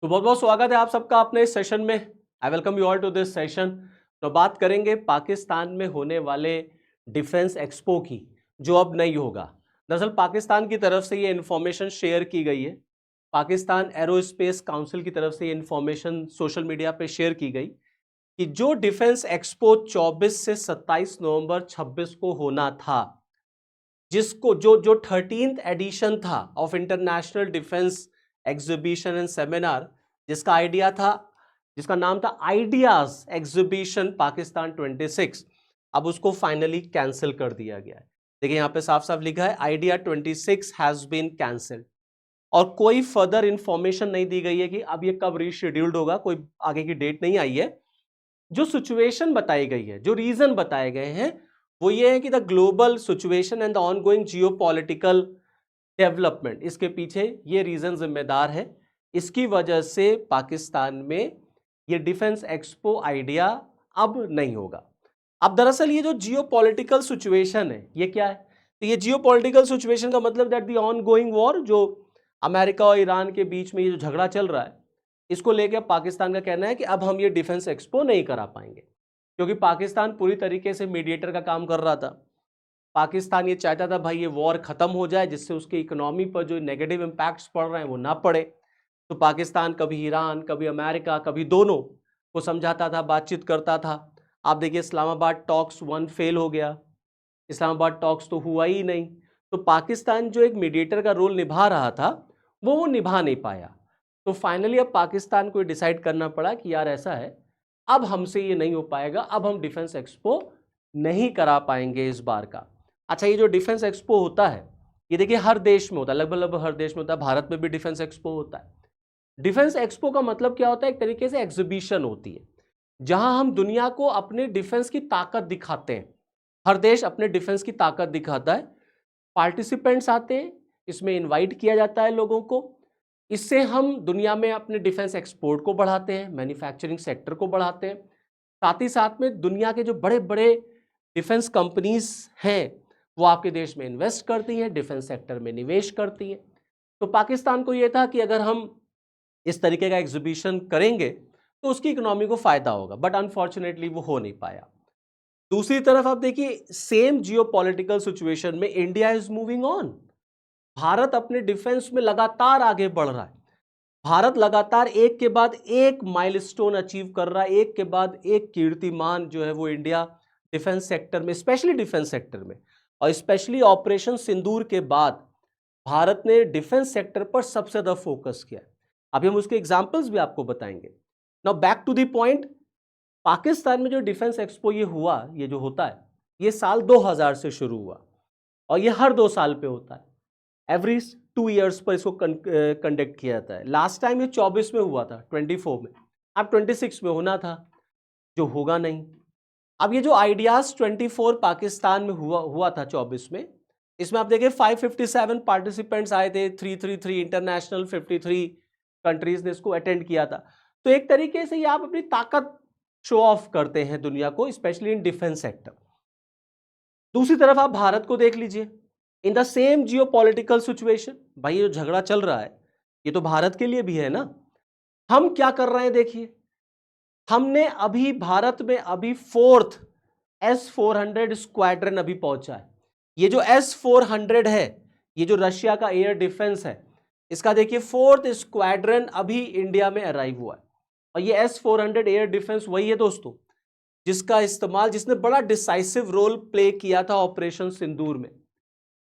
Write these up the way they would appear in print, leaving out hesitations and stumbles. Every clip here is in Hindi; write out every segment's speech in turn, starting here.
तो बहुत बहुत स्वागत है आप सबका अपने इस सेशन में। I welcome you all to this session. तो बात करेंगे पाकिस्तान में होने वाले डिफेंस एक्सपो की, जो अब नहीं होगा। दरअसल पाकिस्तान की तरफ से ये इंफॉर्मेशन शेयर की गई है। पाकिस्तान एरोस्पेस काउंसिल की तरफ से ये इंफॉर्मेशन सोशल मीडिया पे शेयर की गई कि जो डिफेंस एक्सपो 24 से 27 नवंबर 26 को होना था, जिसको जो जो 13th एडिशन था of international defence exhibition and seminar, जिसका नाम था आइडियाज एग्जीबिशन पाकिस्तान 26, अब उसको फाइनली कैंसिल कर दिया गया है। देखिए यहां पे साफ साफ लिखा है आइडिया 26 हैज बीन कैंसिल्ड, और कोई फर्दर इंफॉर्मेशन नहीं दी गई है कि अब ये कब रीशेड्यूल्ड होगा, कोई आगे की डेट नहीं आई है। जो सिचुएशन बताई गई है, जो रीजन बताए गए हैं, वो ये है कि the global situation and the ongoing geopolitical development, इसके पीछे ये रीजन जिम्मेदार है। इसकी वजह से पाकिस्तान में ये डिफेंस एक्सपो आइडिया अब नहीं होगा। अब दरअसल ये जो जियोपॉलिटिकल सिचुएशन है ये क्या है? तो ये जियोपॉलिटिकल सिचुएशन का मतलब दैट द ऑनगोइंग वॉर, जो अमेरिका और ईरान के बीच में ये जो झगड़ा चल रहा है, इसको लेकर पाकिस्तान का कहना है कि अब हम ये डिफेंस एक्सपो नहीं करा पाएंगे, क्योंकि पाकिस्तान पूरी तरीके से मीडिएटर का काम कर रहा था। पाकिस्तान ये चाहता था भाई ये वॉर खत्म हो जाए, जिससे उसकी इकोनॉमी पर जो नेगेटिव इंपैक्ट्स पड़ रहे हैं वो ना पड़े। तो पाकिस्तान कभी ईरान, कभी अमेरिका, कभी दोनों को समझाता था, बातचीत करता था। आप देखिए इस्लामाबाद टॉक्स 1 फेल हो गया, इस्लामाबाद टॉक्स तो हुआ ही नहीं। तो पाकिस्तान जो एक मीडिएटर का रोल निभा रहा था वो निभा नहीं पाया। तो फाइनली अब पाकिस्तान को डिसाइड करना पड़ा कि यार ऐसा है, अब हमसे ये नहीं हो पाएगा, अब हम डिफेंस एक्सपो नहीं करा पाएंगे इस बार का। अच्छा, ये जो डिफेंस एक्सपो होता है ये देखिए हर देश में होता है, लगभग हर देश में होता है। भारत में भी डिफेंस एक्सपो होता है। डिफेंस एक्सपो का मतलब क्या होता है? एक तरीके से एग्जीबिशन होती है जहां हम दुनिया को अपने डिफेंस की ताकत दिखाते हैं। हर देश अपने डिफेंस की ताकत दिखाता है, पार्टिसिपेंट्स आते हैं, इसमें इनवाइट किया जाता है लोगों को। इससे हम दुनिया में अपने डिफेंस एक्सपोर्ट को बढ़ाते हैं, मैन्युफैक्चरिंग सेक्टर को बढ़ाते हैं। साथ ही साथ में दुनिया के जो बड़े बड़े डिफेंस कंपनीज हैं वो आपके देश में इन्वेस्ट करती हैं, डिफेंस सेक्टर में निवेश करती हैं। तो पाकिस्तान को यह था कि अगर हम इस तरीके का एग्जीबिशन करेंगे तो उसकी इकोनॉमी को फायदा होगा, बट अनफॉर्चुनेटली वो हो नहीं पाया। दूसरी तरफ आप देखिए सेम जियोपॉलिटिकल सिचुएशन में India is moving on. Bharat अपने डिफेंस में लगातार आगे बढ़ रहा है। भारत लगातार एक के बाद एक माइलस्टोन अचीव कर रहा है, एक के बाद एक कीर्तिमान जो है वो इंडिया डिफेंस सेक्टर में, स्पेशली डिफेंस सेक्टर में, और स्पेशली ऑपरेशन सिंदूर के बाद भारत ने डिफेंस सेक्टर पर सबसे ज्यादा फोकस किया है। अभी हम उसके एग्जांपल्स भी आपको बताएंगे। Now back to the point, Pakistan में जो डिफेंस एक्सपो ये हुआ, ये जो होता है, ये साल 2000 से शुरू हुआ और ये हर 2 साल पे होता है। एवरी 2 ईयर्स पर इसको कंडक्ट किया जाता है। लास्ट टाइम ये 24 में हुआ था, 24 में। अब 26 में होना था, जो होगा नहीं। अब ये जो आइडियाज 24 पाकिस्तान में हुआ था 24 में, इसमें आप देखिए 557 पार्टिसिपेंट्स आए थे, 333 इंटरनेशनल, 53 कंट्रीज ने इसको अटेंड किया था। तो एक तरीके से ये आप अपनी ताकत शो ऑफ करते हैं दुनिया को, स्पेशली इन डिफेंस सेक्टर। दूसरी तरफ आप भारत को देख लीजिए, in the same geopolitical situation. भाई ये जो झगड़ा चल रहा है ये तो भारत के लिए भी है ना। हम क्या कर रहे हैं देखिए, हमने अभी भारत में अभी 4th S-400 स्क्वाड्रन अभी पहुंचा है। ये जो S-400 है, ये जो रशिया का एयर डिफेंस है, इसका देखिए 4th स्क्वाड्रन अभी इंडिया में अराइव हुआ है। और ये S-400 एयर डिफेंस वही है दोस्तों जिसका इस्तेमाल, जिसने बड़ा डिसाइसिव रोल प्ले किया था ऑपरेशन सिंदूर में,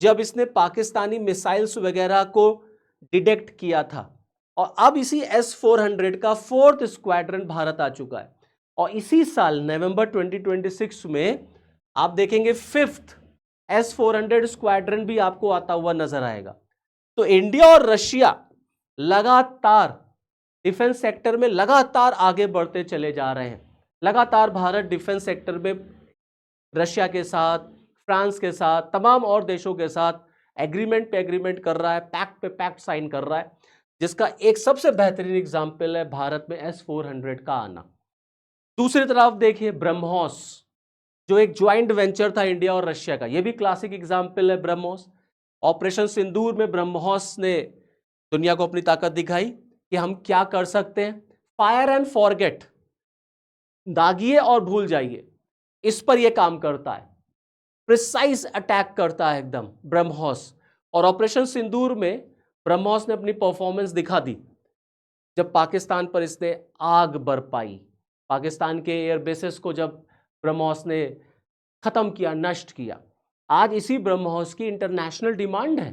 जब इसने पाकिस्तानी मिसाइल्स वगैरह को डिटेक्ट किया था। और अब इसी S-400 का 4th स्क्वाड्रन भारत आ चुका है। और इसी साल नवंबर 2026 में आप देखेंगे 5th S-400 स्क्वाड्रन भी आपको आता हुआ नजर आएगा। तो इंडिया और रशिया लगातार डिफेंस सेक्टर में लगातार आगे बढ़ते चले जा रहे हैं। लगातार भारत डिफेंस सेक्टर में रशिया के साथ, फ्रांस के साथ, तमाम और देशों के साथ एग्रीमेंट पे एग्रीमेंट कर रहा है, पैक्ट पे पैक्ट साइन कर रहा है, जिसका एक सबसे बेहतरीन एग्जाम्पल है भारत में S-400 का आना। दूसरी तरफ देखिए ब्रह्मोस, जो एक ज्वाइंट वेंचर था इंडिया और रशिया का, यह भी क्लासिक एग्जाम्पल है ब्रह्मोस। ऑपरेशन सिंदूर में ब्रह्मोस ने दुनिया को अपनी ताकत दिखाई। कि हम क्या कर सकते हैं। फायर एंड फॉरगेट, दागिए और भूल जाइए, इस पर यह काम करता है। प्रिसाइज अटैक करता है एकदम ब्रह्मोस। और ऑपरेशन सिंदूर में ब्रह्मोस ने अपनी परफॉर्मेंस दिखा दी जब पाकिस्तान पर इसने आग बरपाई। पाकिस्तान के एयरबेसेस को जब ब्रह्मोस ने खत्म किया, नष्ट किया। आज इसी ब्रह्मोस की इंटरनेशनल डिमांड है,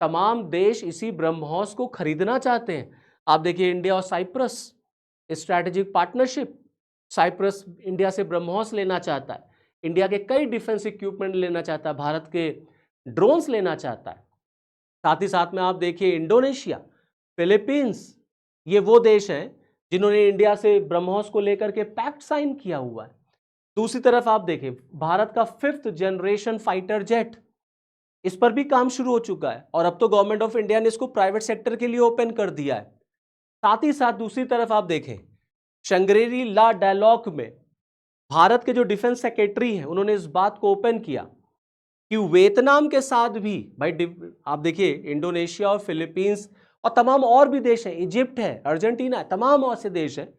तमाम देश इसी ब्रह्मोस को खरीदना चाहते हैं। आप देखिए इंडिया और Cyprus strategic partnership, Cyprus India से ब्रह्मोस लेना चाहता है, इंडिया के कई डिफेंस इक्विपमेंट लेना चाहता है, भारत के ड्रोन्स लेना चाहता है। साथ ही साथ में आप देखिए इंडोनेशिया, फिलीपींस, ये वो देश हैं जिन्होंने इंडिया से ब्रह्मोस को लेकर के पैक्ट साइन किया हुआ है। दूसरी तरफ आप देखिए भारत का 5th जनरेशन फाइटर जेट, इस पर भी काम शुरू हो चुका है और अब तो गवर्नमेंट ऑफ इंडिया ने इसको प्राइवेट सेक्टर के लिए ओपन कर दिया है। साथ ही साथ दूसरी तरफ आप देखें शंग्री ला डायलॉग में भारत के जो डिफेंस सेक्रेटरी हैं उन्होंने इस बात को ओपन किया कि वियतनाम के साथ भी भाई आप देखिए इंडोनेशिया और फिलीपींस और तमाम और भी देश हैं, इजिप्ट है, अर्जेंटीना है, तमाम ऐसे देश हैं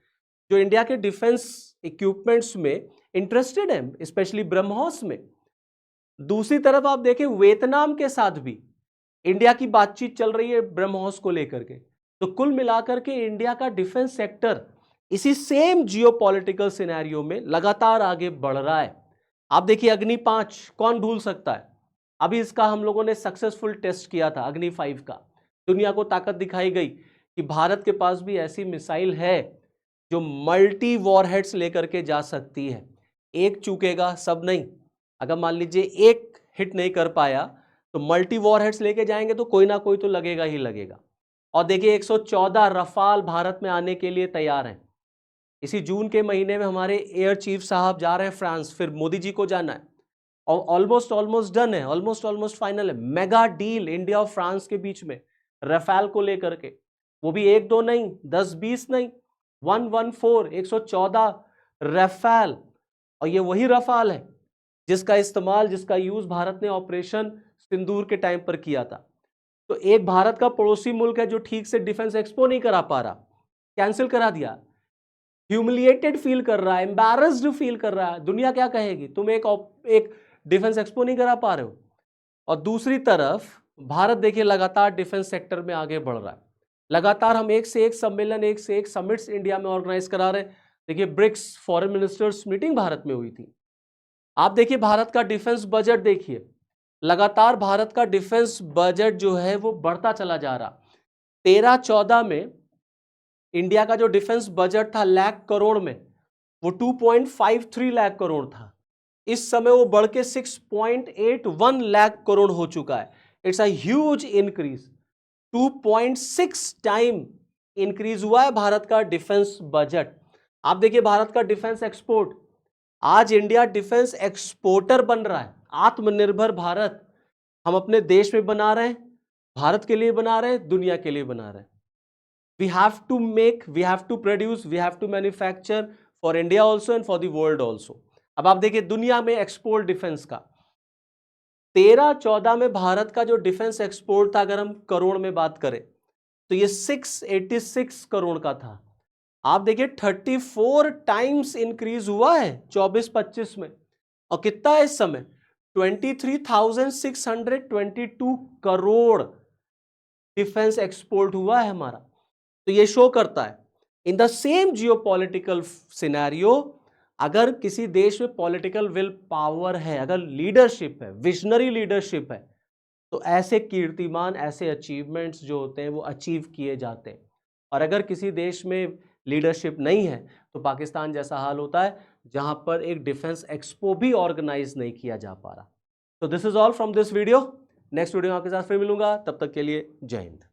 जो इंडिया के डिफेंस इक्विपमेंट्स में इंटरेस्टेड हैं, स्पेशली ब्रह्मोस में। दूसरी तरफ आप देखें वियतनाम के साथ भी इंडिया की बातचीत चल रही है ब्रह्मोस को लेकर के। तो कुल मिलाकर के इंडिया का डिफेंस सेक्टर इसी सेम जियोपॉलिटिकल सिनेरियो में लगातार आगे बढ़ रहा है। आप देखिए अग्नि 5 कौन भूल सकता है, अभी इसका हम लोगों ने सक्सेसफुल टेस्ट किया था अग्नि 5 का। दुनिया को ताकत दिखाई गई कि भारत के पास भी ऐसी मिसाइल है जो मल्टी वॉरहेड्स लेकर के जा सकती है। एक चूकेगा सब नहीं, अगर मान लीजिए एक हिट नहीं कर पाया तो मल्टी वॉरहेड्स लेके जाएंगे तो कोई ना कोई तो लगेगा ही लगेगा। और देखिए 114 रफाल भारत में आने के लिए तैयार हैं। इसी जून के महीने में हमारे एयर चीफ साहब जा रहे हैं फ्रांस, फिर मोदी जी को जाना है और ऑलमोस्ट डन है, ऑलमोस्ट फाइनल है। मेगा डील इंडिया और फ्रांस के बीच में रफाल को लेकर के, वो भी 1-2 नहीं, 10-20 नहीं, 114 114 रफाल। और ये वही रफाल है जिसका इस्तेमाल, जिसका यूज भारत ने ऑपरेशन सिंदूर के टाइम पर किया था। तो एक भारत का पड़ोसी मुल्क है जो ठीक से डिफेंस एक्सपो नहीं करा पा रहा, कैंसिल करा दिया, ह्यूमिलिएटेड फील कर रहा है, एम्बैरेस्ड फील कर रहा है। दुनिया क्या कहेगी, तुम एक डिफेंस एक्सपो नहीं करा पा रहे हो। और दूसरी तरफ भारत देखिए लगातार डिफेंस सेक्टर में आगे बढ़ रहा है। लगातार हम एक से एक सम्मेलन, एक से एक समिट्स इंडिया में ऑर्गेनाइज करा रहे हैं। देखिए BRICS foreign ministers meeting Bharat में हुई थी। आप देखिए भारत का डिफेंस बजट, देखिए लगातार भारत का डिफेंस बजट जो है वो बढ़ता चला जा रहा। 13-14 में इंडिया का जो डिफेंस बजट था लाख करोड़ में, वो 2.53 लाख करोड़ था। इस समय वो बढ़ के 6.81 लाख करोड़ हो चुका है। It's a huge increase, 2.6 time increase हुआ है भारत का डिफेंस बजट। आप देखिए भारत का डिफेंस एक्सपोर्ट, आज इंडिया डिफेंस एक्सपोर्टर बन रहा है। आत्मनिर्भर भारत हम अपने देश में बना रहे हैं, भारत के लिए बना रहे हैं, दुनिया के लिए बना रहे हैं। We have to make, we have to produce, we have to manufacture for India also and for the world also. अब आप देखिए दुनिया में एक्सपोर्ट डिफेंस का 13-14 में भारत का जो डिफेंस एक्सपोर्ट था, अगर हम करोड़ में बात करें तो ये 686 करोड़ का था। आप देखिए 34 टाइम्स इंक्रीज हुआ है 24-25 में। और कितना है इस समय, 23,622 करोड़ डिफेंस एक्सपोर्ट हुआ है हमारा। तो ये शो करता है in the same geopolitical scenario, अगर किसी देश में पॉलिटिकल विल पावर है, अगर लीडरशिप है, विजनरी लीडरशिप है, तो ऐसे कीर्तिमान, ऐसे अचीवमेंट्स जो होते हैं वो अचीव किए जाते हैं। और अगर किसी देश में लीडरशिप नहीं है तो पाकिस्तान जैसा हाल होता है जहां पर एक डिफेंस एक्सपो भी ऑर्गेनाइज नहीं किया जा पा रहा। तो this is all from this video. Next video में आपके साथ फिर मिलूंगा, तब तक के लिए जय हिंद।